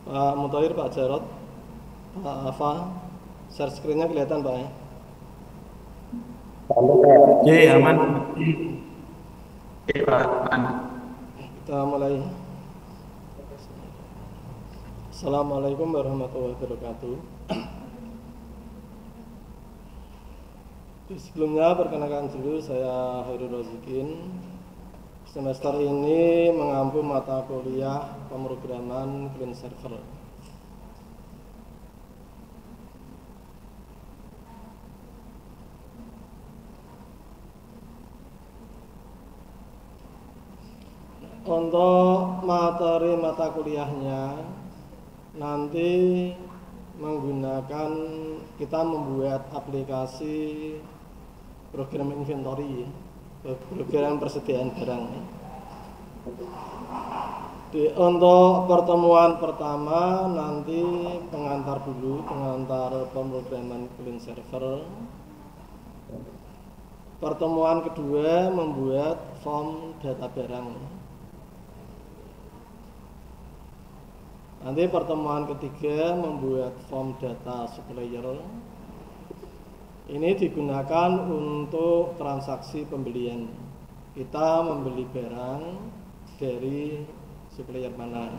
Pak Mutahir, Pak Jarot, Pak Afa, share screen-nya kelihatan Pak ya? Oke, aman. Oke, Pak. Aman. Kita mulai. Assalamualaikum warahmatullahi wabarakatuh. Sebelumnya perkenalkan dulu, saya Hairul Rozikin. Semester ini mengampu mata kuliah pemrograman Clean Server. Untuk materi mata kuliahnya nanti menggunakan, kita membuat aplikasi program inventory, program persediaan barang. Untuk pertemuan pertama nanti pengantar pemrograman Clean Server. Pertemuan kedua membuat form data barang. Nanti pertemuan ketiga membuat form data supplier. Ini digunakan untuk transaksi pembelian. Kita membeli barang dari supplier mana.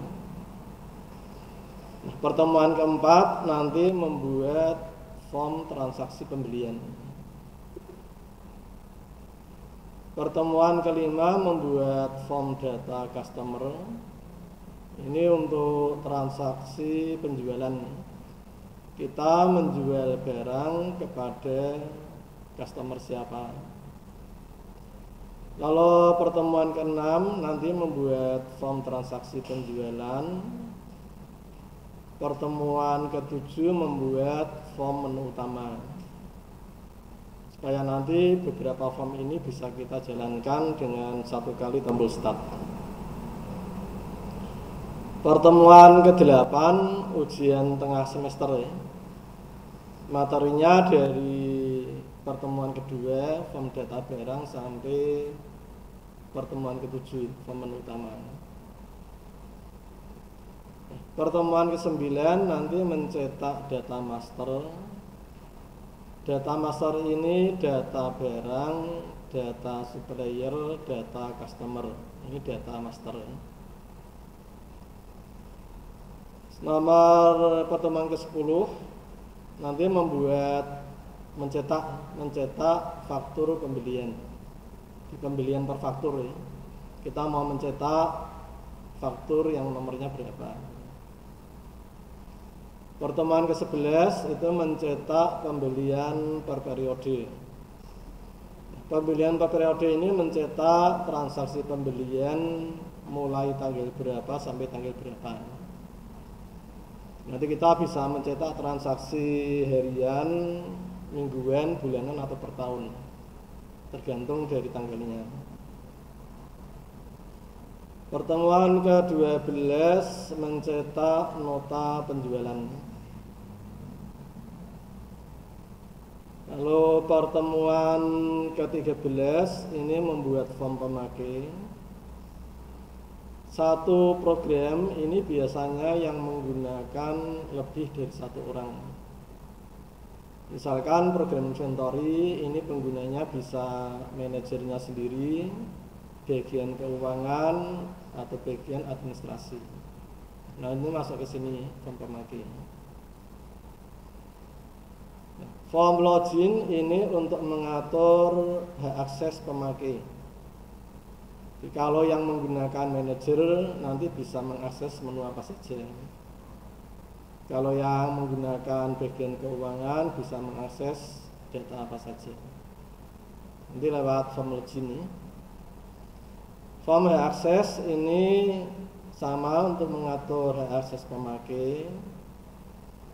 Pertemuan keempat nanti membuat form transaksi pembelian. Pertemuan kelima membuat form data customer. Ini untuk transaksi penjualan. Kita menjual barang kepada customer siapa. Lalu pertemuan ke-6 nanti membuat form transaksi penjualan. Pertemuan ke-7 membuat form menu utama. Supaya nanti beberapa form ini bisa kita jalankan dengan satu kali tombol start. Pertemuan ke-8 ujian tengah semester ya. Materinya dari pertemuan kedua form data barang sampai pertemuan ke-7 form menu utama. Pertemuan ke-9 nanti mencetak data master. Data master ini data barang, data supplier, data customer. Ini data master ya. Nomor pertemuan ke-10 nanti mencetak faktur pembelian. Di pembelian per faktur ya. Kita mau mencetak faktur yang nomornya berapa. Pertemuan ke-11 itu mencetak pembelian per periode. Pembelian per periode ini mencetak transaksi pembelian mulai tanggal berapa sampai tanggal berapa. Nanti kita bisa mencetak transaksi harian, mingguan, bulanan atau per tahun, tergantung dari tanggalnya. Pertemuan ke-12 mencetak nota penjualan. Lalu pertemuan ke-13 ini membuat form pemakai. Satu program ini biasanya yang menggunakan lebih dari satu orang. Misalkan program inventory ini penggunanya bisa manajernya sendiri, bagian keuangan atau bagian administrasi. Nah, ini masuk ke sini form pemakai. Form login ini untuk mengatur hak akses pemakai. Jadi kalau yang menggunakan manajer nanti bisa mengakses menu apa saja. Kalau yang menggunakan bagian keuangan bisa mengakses data apa saja. Nanti lewat form login. Form hak akses ini sama untuk mengatur hak akses pemakai.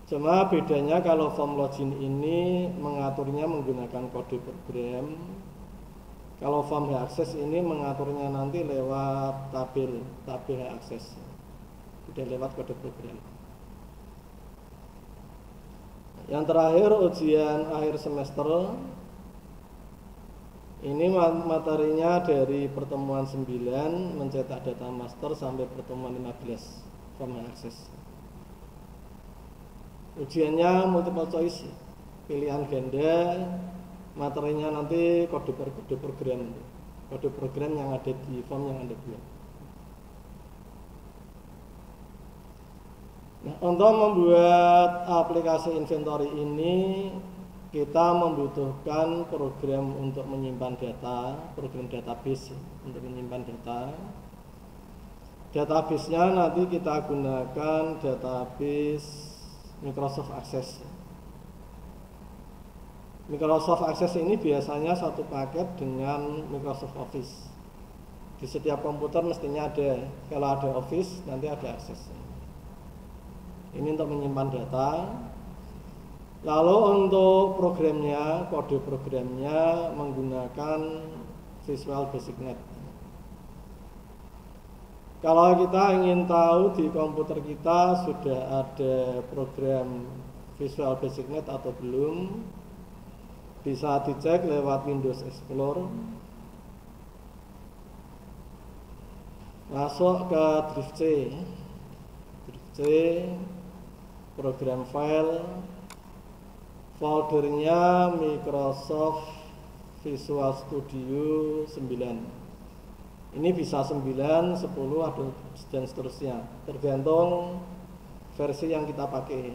Cuma bedanya kalau form login ini mengaturnya menggunakan kode program. Kalau form hak akses ini mengaturnya nanti lewat tabel hak akses, tidak lewat kode program. Yang terakhir ujian akhir semester. Ini materinya dari pertemuan 9 mencetak data master sampai pertemuan 15 form hak akses. Ujiannya multiple choice, pilihan ganda, materinya nanti kode program yang ada di form yang Anda buat. Nah, untuk membuat aplikasi inventory ini kita membutuhkan program untuk menyimpan data, program database untuk menyimpan data. Database-nya nanti kita gunakan database Microsoft Access. Microsoft Access ini biasanya satu paket dengan Microsoft Office. Di setiap komputer mestinya ada. Kalau ada Office, nanti ada Access. Ini untuk menyimpan data. Lalu untuk programnya, kode programnya menggunakan Visual Basic Net. Kalau kita ingin tahu di komputer kita sudah ada program Visual Basic Net atau belum, bisa dicek lewat Windows Explorer. Masuk ke drive C, program file, foldernya Microsoft Visual Studio 9. Ini bisa 9, 10 atau dan seterusnya, tergantung versi yang kita pakai.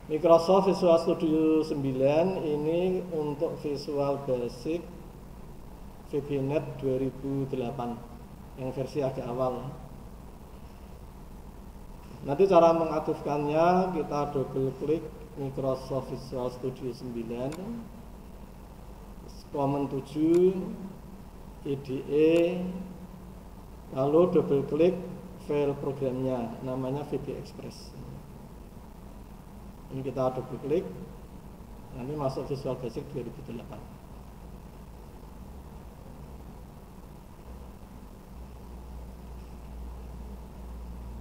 Microsoft Visual Studio 9 ini untuk Visual Basic VBNet 2008 yang versi agak awal. Nanti cara mengaktifkannya kita double klik Microsoft Visual Studio 9, Command 7, IDE, lalu double klik file programnya, namanya VB Express. Ini kita double klik, nanti masuk Visual Basic 2008.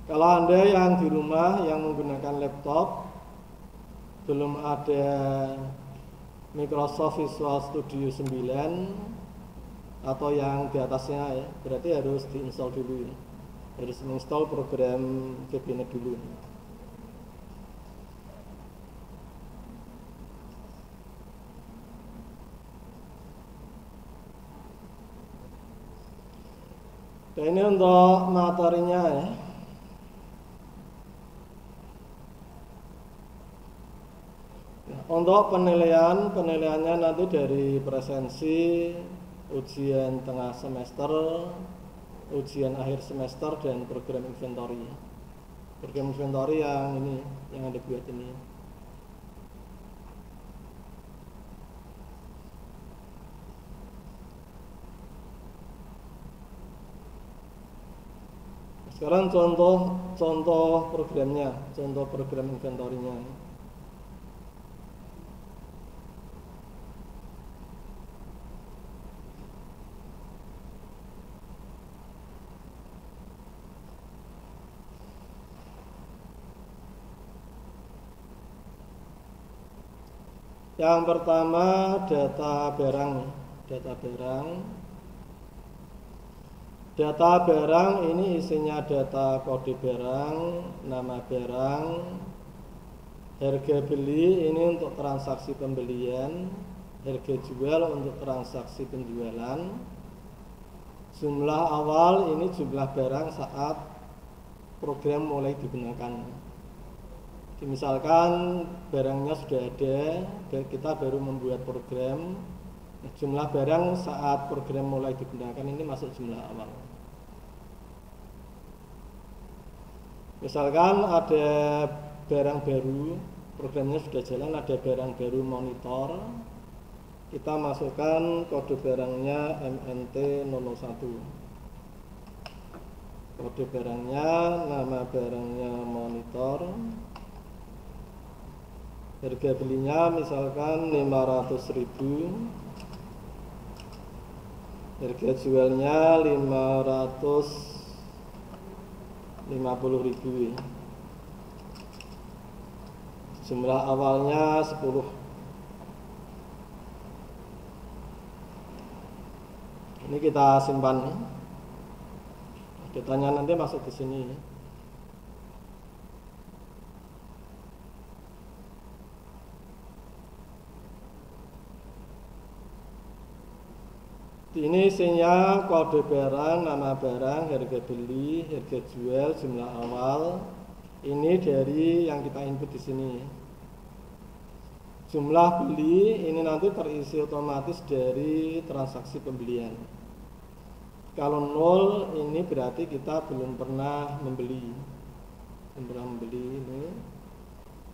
Kalau Anda yang di rumah yang menggunakan laptop belum ada Microsoft Visual Studio 9 atau yang di atasnya ya, berarti harus diinstal dulu, harus menginstal program VBNet dulu. Dan ini untuk materinya ya. Untuk penilaiannya nanti dari presensi, ujian tengah semester, ujian akhir semester, dan program inventory. Program inventory yang ini, yang Anda buat ini. Sekarang contoh programnya, contoh program inventory-nya. Yang pertama data barang. Data barang ini isinya data kode barang, nama barang, harga beli ini untuk transaksi pembelian, harga jual untuk transaksi penjualan, jumlah awal ini jumlah barang saat program mulai digunakan. Misalkan barangnya sudah ada, kita baru membuat program, jumlah barang saat program mulai digunakan ini masuk jumlah awal. Misalkan ada barang baru, programnya sudah jalan, ada barang baru monitor, kita masukkan kode barangnya MNT01. Kode barangnya, nama barangnya monitor, harga belinya misalkan 500.000, harga jualnya 550.000, jumlah awalnya 10. Ini kita simpan, datanya nanti masuk ke sini. Ini isinya kode barang, nama barang, harga beli, harga jual, jumlah awal. Ini dari yang kita input di sini. Jumlah beli ini nanti terisi otomatis dari transaksi pembelian. Kalau 0 ini berarti kita belum pernah membeli. Ini.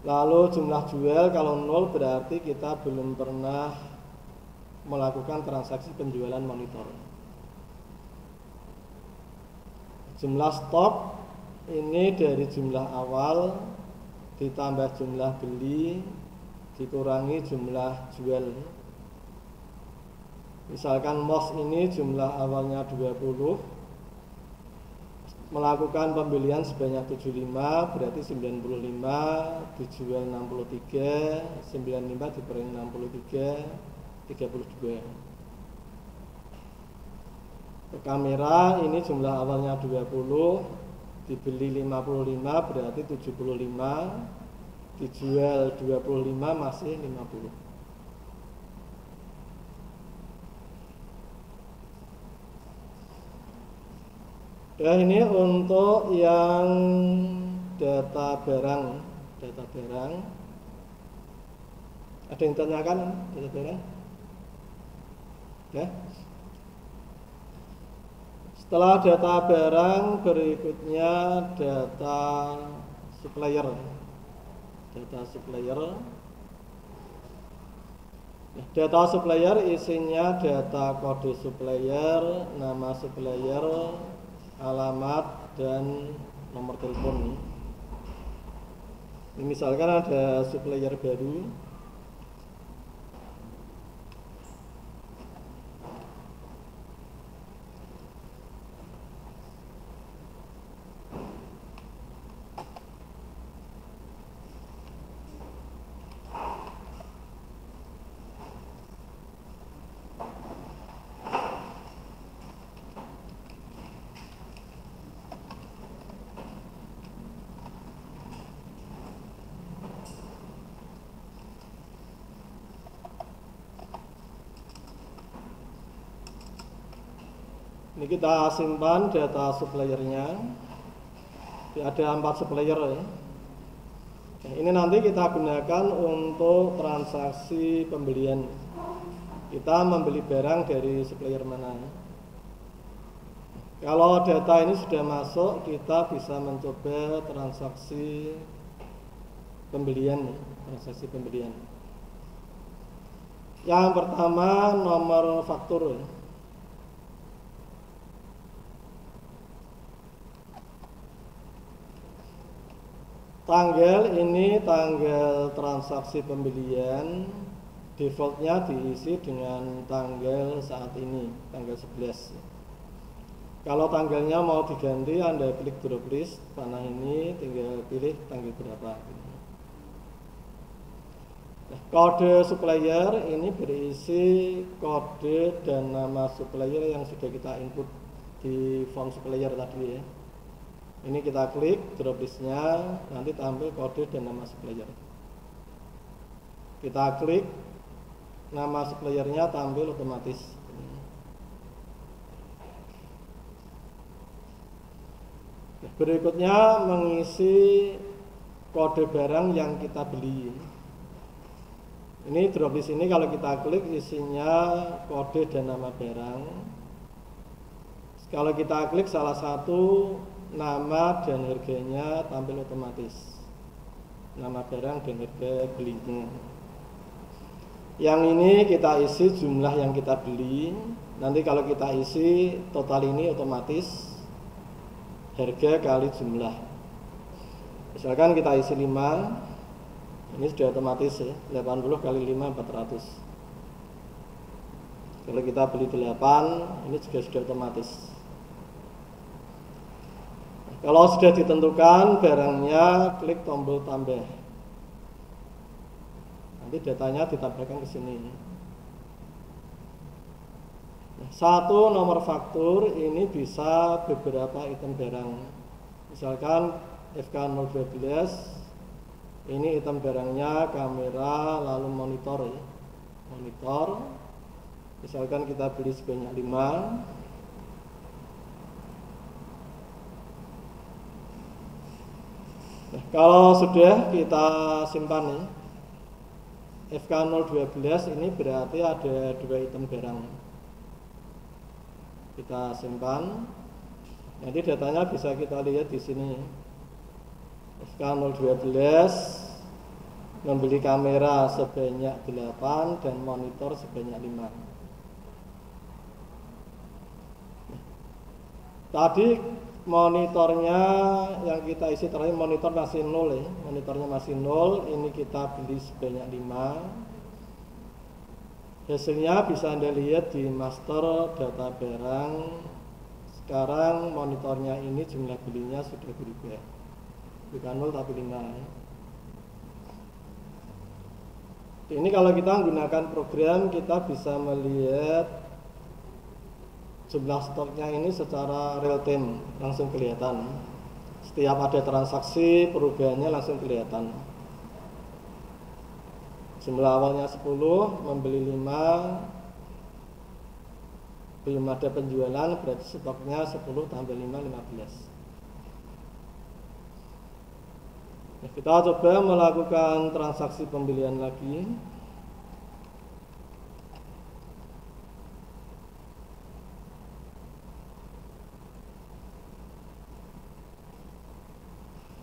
Lalu jumlah jual kalau 0 berarti kita belum pernah melakukan transaksi penjualan monitor. Jumlah stok ini dari jumlah awal ditambah jumlah beli dikurangi jumlah jual. Misalkan MOS ini jumlah awalnya 20, melakukan pembelian sebanyak 75 berarti 95 dijual 63, 95 dikurangi 63 32. Kamera ini jumlah awalnya 20, dibeli 55 berarti 75, dijual 25 masih 50. Dan ini untuk yang data barang. Ada yang tanyakan data barang? Ya. Setelah data barang berikutnya data supplier. Data supplier isinya data kode supplier, nama supplier, alamat dan nomor telepon. Ini misalkan ada supplier baru. Ini kita simpan data suppliernya. Ada 4 supplier ya. Ini nanti kita gunakan untuk transaksi pembelian. Kita membeli barang dari supplier mana. Kalau data ini sudah masuk, kita bisa mencoba transaksi pembelian. Yang pertama nomor faktur. Tanggal ini tanggal transaksi pembelian, defaultnya diisi dengan tanggal saat ini, tanggal 11. Kalau tanggalnya mau diganti, Anda klik drop list panah ini, tinggal pilih tanggal berapa. Kode supplier ini berisi kode dan nama supplier yang sudah kita input di form supplier tadi ya. Ini kita klik drop listnya, nanti tampil kode dan nama supplier. Kita klik, nama suppliernya tampil otomatis. Berikutnya mengisi kode barang yang kita beli. Ini drop list ini kalau kita klik isinya kode dan nama barang. Kalau kita klik salah satu, nama dan harganya tampil otomatis. Nama barang dan harga belinya. Yang ini kita isi jumlah yang kita beli. Nanti kalau kita isi total ini otomatis harga kali jumlah. Misalkan kita isi 5, ini sudah otomatis ya, 80 kali 5 400. Kalau kita beli 8, ini juga sudah otomatis. Kalau sudah ditentukan barangnya, klik tombol tambah. Nanti datanya ditambahkan ke sini. Satu nomor faktur ini bisa beberapa item barang. Misalkan FK012, ini item barangnya kamera lalu monitor ya. Monitor. Misalkan kita beli sebanyak 5. Nah, kalau sudah kita simpan nih, FK012 ini berarti ada 2 item barang. Kita simpan. Nanti datanya bisa kita lihat di sini. FK012 membeli kamera sebanyak 8 dan monitor sebanyak 5. Tadi monitornya yang kita isi terakhir monitor masih 0 ya. Monitornya masih 0, ini kita beli sebanyak 5. Hasilnya bisa Anda lihat di master data barang. Sekarang monitornya ini jumlah belinya sudah berubah. Bukan 0 tapi 5 ya. Ini kalau kita menggunakan program, kita bisa melihat jumlah stoknya ini secara real time, langsung kelihatan. Setiap ada transaksi, perubahannya langsung kelihatan. Jumlah awalnya 10, membeli 5, belum ada penjualan, berarti stoknya 10 tambah 5, 15. Nah, kita coba melakukan transaksi pembelian lagi.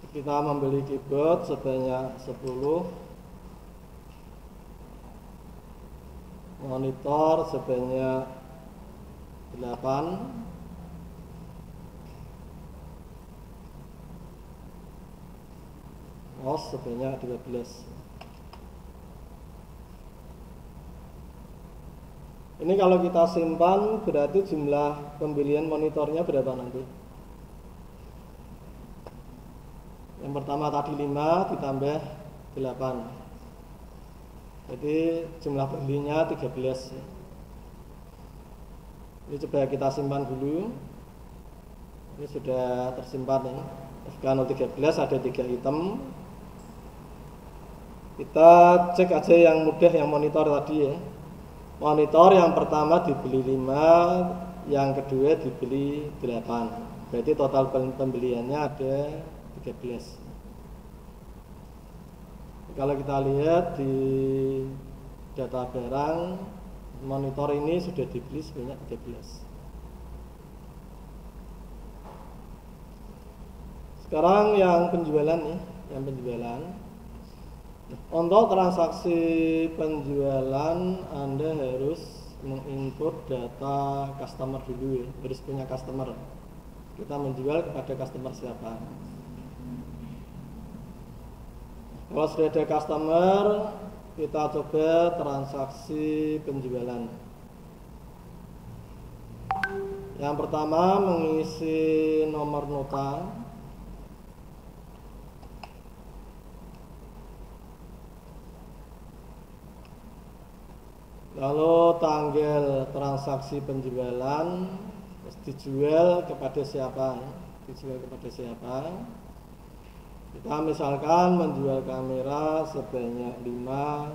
Kita membeli keyboard sebanyak 10, monitor sebanyak 8, mouse sebanyak 12. Ini kalau kita simpan berarti jumlah pembelian monitornya berapa nanti? Yang pertama tadi 5 ditambah 8. Jadi jumlah pembelinya 13. Ini coba kita simpan dulu. Ini sudah tersimpan ya. FK013 ada 3 item. Kita cek aja yang mudah, yang monitor tadi ya. Monitor yang pertama dibeli 5, yang kedua dibeli 8. Berarti total pembeliannya ada 13. Kalau kita lihat di data barang, monitor ini sudah dibeli sebanyak 13. Sekarang yang penjualan nih, yang penjualan. Untuk transaksi penjualan Anda harus menginput data customer dulu ya, harus punya customer. Kita menjual kepada customer siapa. Kalau sudah ada customer, kita coba transaksi penjualan. Yang pertama mengisi nomor nota. Lalu tanggal transaksi penjualan, dijual kepada siapa? Dijual kepada siapa? Kita misalkan menjual kamera sebanyak 5,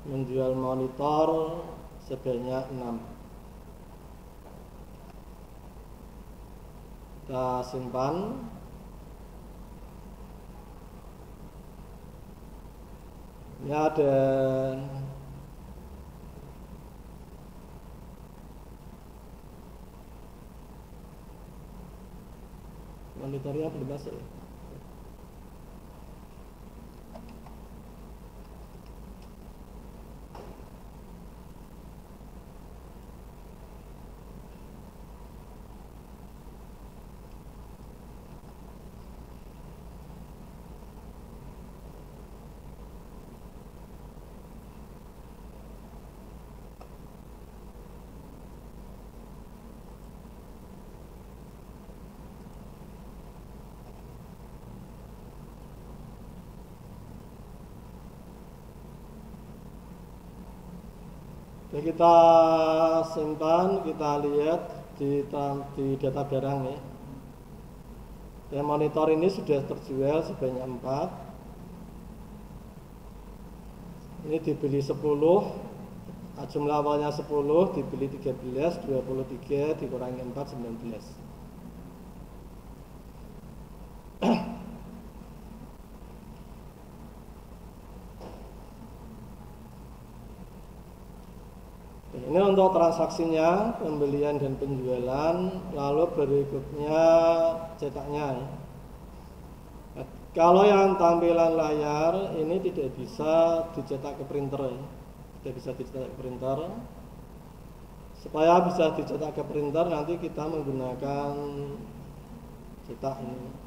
menjual monitor sebanyak 6. Kita simpan. Ini ada monitornya belum masuk. Jadi kita simpan, kita lihat di data barang ya. Yang monitor ini sudah terjual sebanyak 4. Ini dibeli 10, jumlah awalnya 10 dibeli 13, 23 dikurangi 4, 19. Ini untuk transaksinya, pembelian dan penjualan. Lalu berikutnya cetaknya. Kalau yang tampilan layar ini tidak bisa dicetak ke printer, tidak bisa dicetak ke printer. Supaya bisa dicetak ke printer, nanti kita menggunakan cetak ini.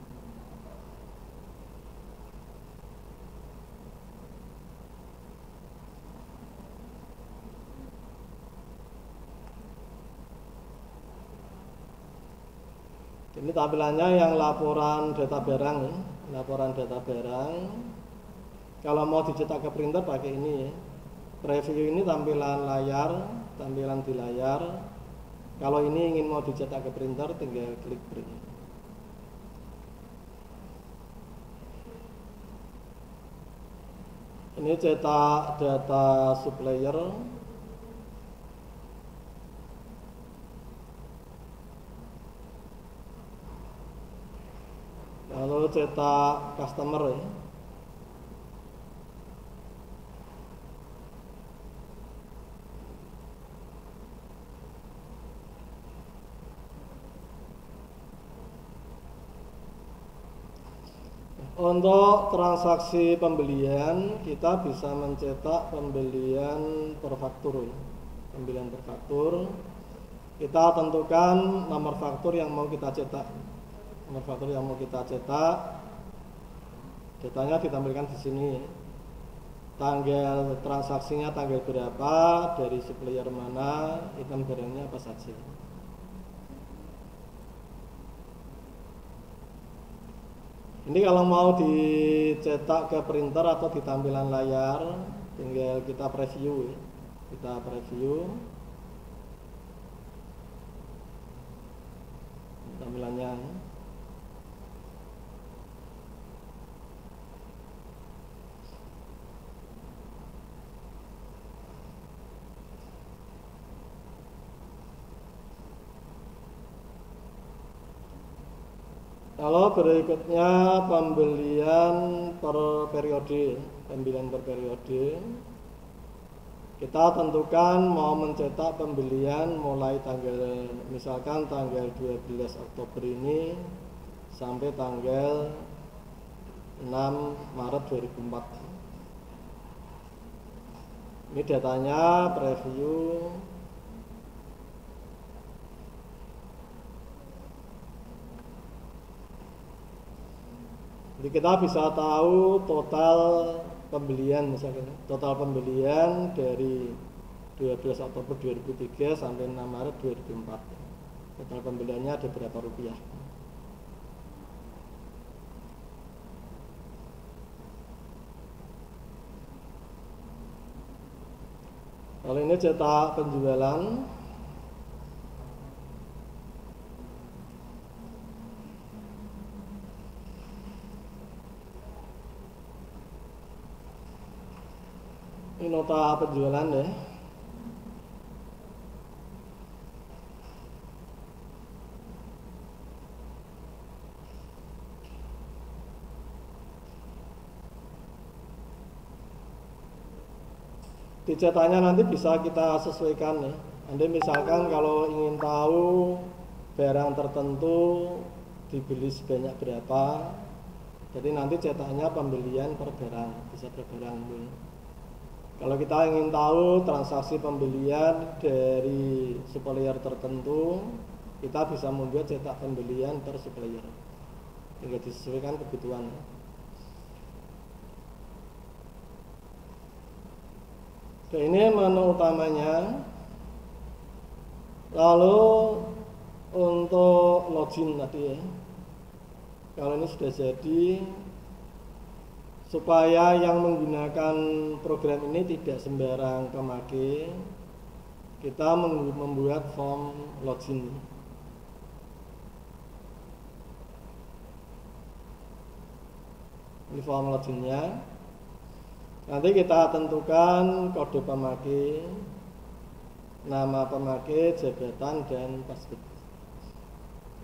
Ini tampilannya yang laporan data barang, ya. Laporan data barang. Kalau mau dicetak ke printer pakai ini, ya. Preview ini tampilan layar, tampilan di layar. Kalau ini ingin mau dicetak ke printer, tinggal klik print. Ini cetak data supplier. Lalu cetak customer, ya. Untuk transaksi pembelian kita bisa mencetak pembelian per faktur, ya. Pembelian per faktur. Kita tentukan nomor faktur yang mau kita cetak. Nomor faktur yang mau kita cetak, datanya ditampilkan di sini. Tanggal transaksinya tanggal berapa, dari supplier mana, item barangnya apa saja. Ini kalau mau dicetak ke printer atau di tampilan layar, tinggal kita preview, ya. Kita preview tampilannya. Kalau berikutnya pembelian per periode, pembelian per periode. Kita tentukan mau mencetak pembelian mulai tanggal, misalkan tanggal 12 Oktober ini sampai tanggal 6 Maret 2004. Ini datanya preview. Jadi kita bisa tahu total pembelian, misalnya total pembelian dari 12 Oktober 2003 sampai 6 Maret 2004. Total pembeliannya ada berapa rupiah. Kalau ini cetak penjualan. Ini nota penjualan, ya. Dicetaknya nanti bisa kita sesuaikan, ya. Anda misalkan kalau ingin tahu barang tertentu dibeli sebanyak berapa, jadi nanti cetaknya pembelian per barang, bisa per barang, ya. Kalau kita ingin tahu transaksi pembelian dari supplier tertentu, kita bisa membuat cetak pembelian per supplier, tinggal disesuaikan kebutuhan. Oke, ini menu utamanya. Lalu untuk login tadi, ya. Kalau ini sudah jadi, supaya yang menggunakan program ini tidak sembarang pemakai, kita membuat form login. Ini form loginnya. Nanti kita tentukan kode pemakai. nama pemakai, jabatan, dan password.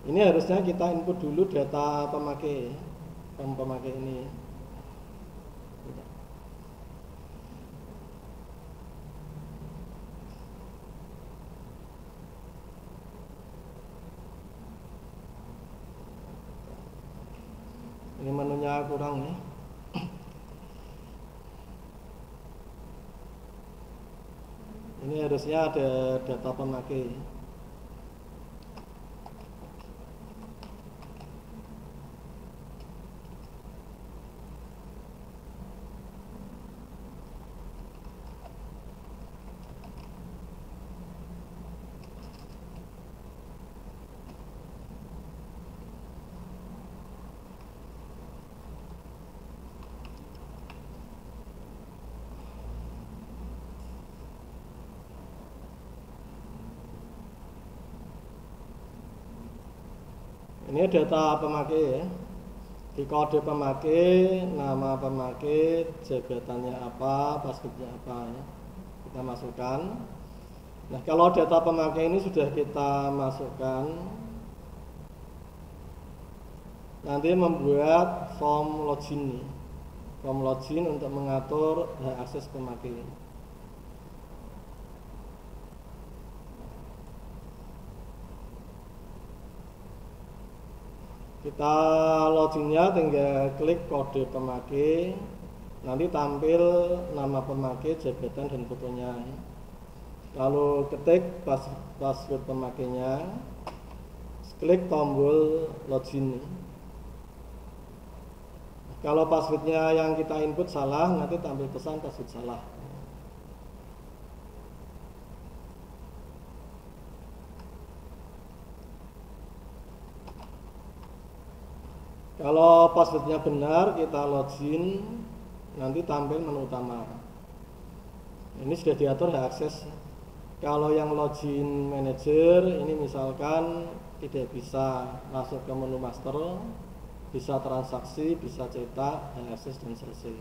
Ini harusnya kita input dulu data pemakai, pemakai ini. Ini menunya kurang ya. Ini harusnya ada data pemakai. Ini data pemakai ya. Di kode pemakai, nama pemakai, jabatannya apa, passwordnya apa ya. Kita masukkan. Nah, kalau data pemakai ini sudah kita masukkan, nanti membuat form login nih. Form login untuk mengatur hak akses pemakai. Kita loginnya tinggal klik kode pemakai, nanti tampil nama pemakai, jabatan, dan fotonya. Lalu ketik password pemakainya, klik tombol login. Kalau passwordnya yang kita input salah, nanti tampil pesan password salah. Kalau passwordnya benar, kita login, nanti tampil menu utama. Ini sudah diatur hak akses. Kalau yang login manager, ini misalkan tidak bisa masuk ke menu master, bisa transaksi, bisa cetak, hak akses, dan selesai.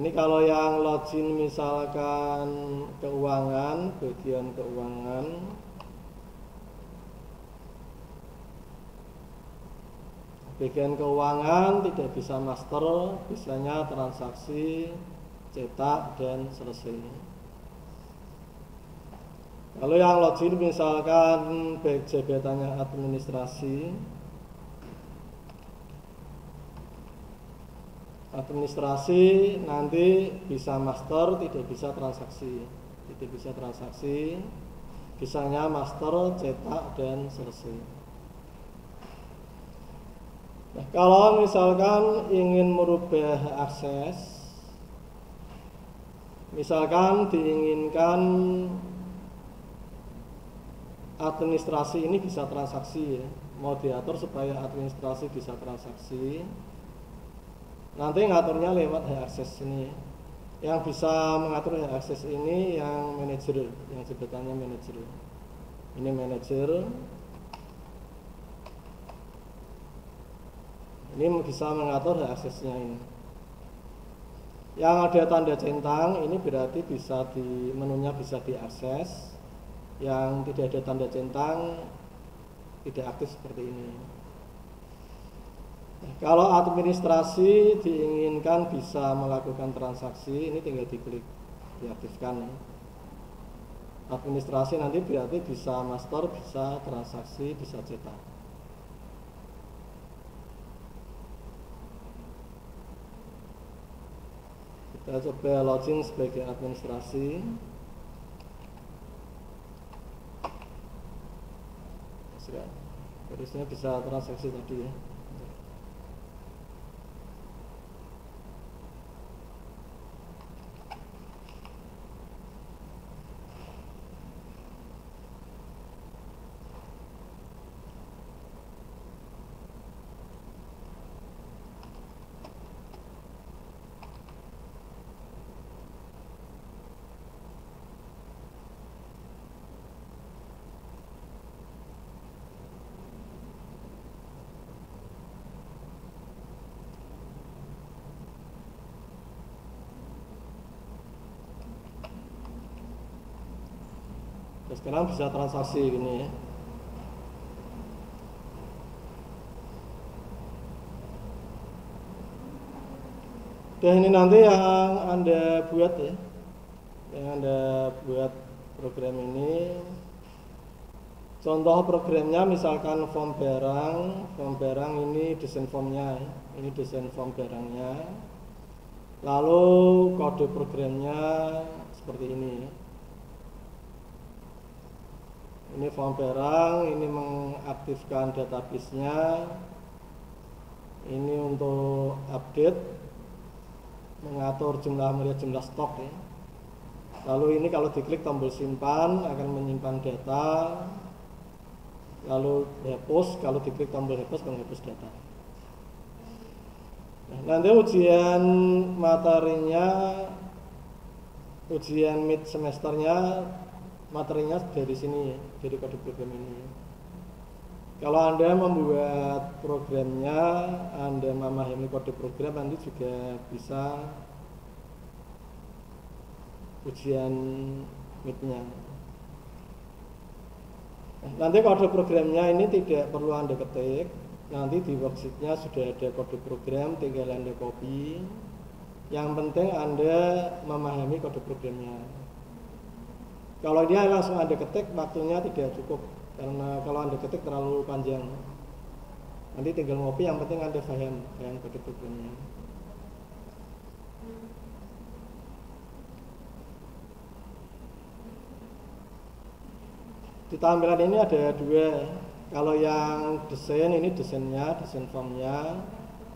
Ini kalau yang login misalkan keuangan, bagian keuangan, bagian keuangan tidak bisa master, bisanya transaksi, cetak, dan selesai. Kalau yang login misalkan baik jabatannya administrasi, nanti bisa master, tidak bisa transaksi, bisanya master, cetak, dan selesai. Nah, kalau misalkan ingin merubah akses, misalkan diinginkan administrasi ini bisa transaksi ya, mau diatur supaya administrasi bisa transaksi, nanti ngaturnya lewat hak akses ini. Yang bisa mengatur hak akses ini yang manajer, yang jabatannya manajer. Ini manajer. Ini bisa mengatur hak aksesnya ini. Yang ada tanda centang ini berarti bisa di menunya bisa diakses. Yang tidak ada tanda centang tidak aktif seperti ini. Nah, kalau administrasi diinginkan bisa melakukan transaksi, ini tinggal diklik diaktifkan. Administrasi nanti berarti bisa master, bisa transaksi, bisa cetak. Kita coba login sebagai administrasi. Harusnya bisa transaksi tadi ya. sekarang bisa transaksi gini ya. Dan ini nanti yang Anda buat ya, yang Anda buat program ini. Contoh programnya misalkan form barang ini desain formnya ya. Ini desain form barangnya. Lalu kode programnya seperti ini ya. Ini form barang, ini mengaktifkan database-nya. Ini untuk update, mengatur jumlah stok ya. Lalu ini kalau diklik tombol simpan akan menyimpan data. Lalu hapus, kalau diklik tombol hapus akan hapus data. Nah, nanti ujian materinya, ujian mid semesternya, materinya dari sini ya, dari kode program ini. Kalau Anda membuat programnya, Anda memahami kode program, nanti juga bisa ujian midnya. Nanti kode programnya ini tidak perlu Anda ketik. Nanti di worksheet-nya sudah ada kode program, tinggal Anda copy. Yang penting Anda memahami kode programnya. Kalau dia langsung Anda ketik, waktunya tidak cukup. Karena kalau Anda ketik terlalu panjang. Nanti tinggal copy, yang penting Anda paham kode programnya. Di tampilan ini ada dua. Kalau yang desain ini desainnya, desain formnya.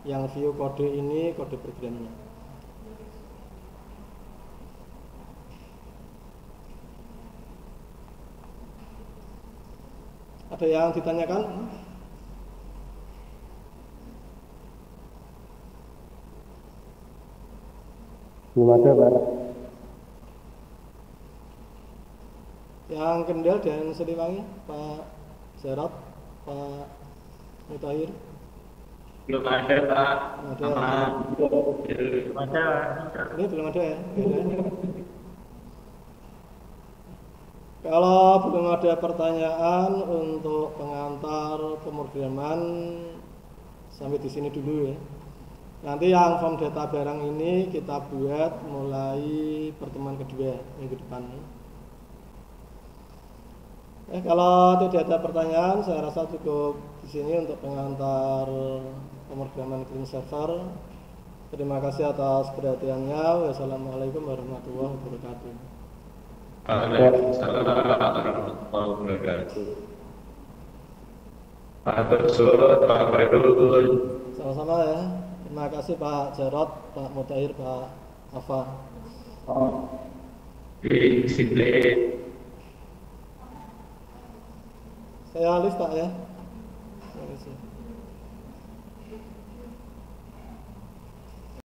Yang view kode ini kode programnya. Ada yang ditanyakan? Belum ada, Pak. Yang Kendal dan Siliwangi, Pak Jarot, Pak Mutahir. Belum ada, Pak. Belum ada. Ini belum ada ya? Kalau belum ada pertanyaan untuk pengantar pemrograman, sampai di sini dulu ya. Nanti yang form data barang ini kita buat mulai pertemuan kedua minggu depan. Kalau tidak ada pertanyaan, saya rasa cukup di sini untuk pengantar pemrograman clean server. Terima kasih atas perhatiannya. Wassalamualaikum warahmatullahi wabarakatuh. Waalaikumsalam warahmatullahi wabarakatuh. Pak Bersur, Pak Badul. Sama-sama ya. Terima kasih Pak Jarot, Pak Mutahir, Pak Afa. Di sini. Saya Alif Pak ya. Terima kasih.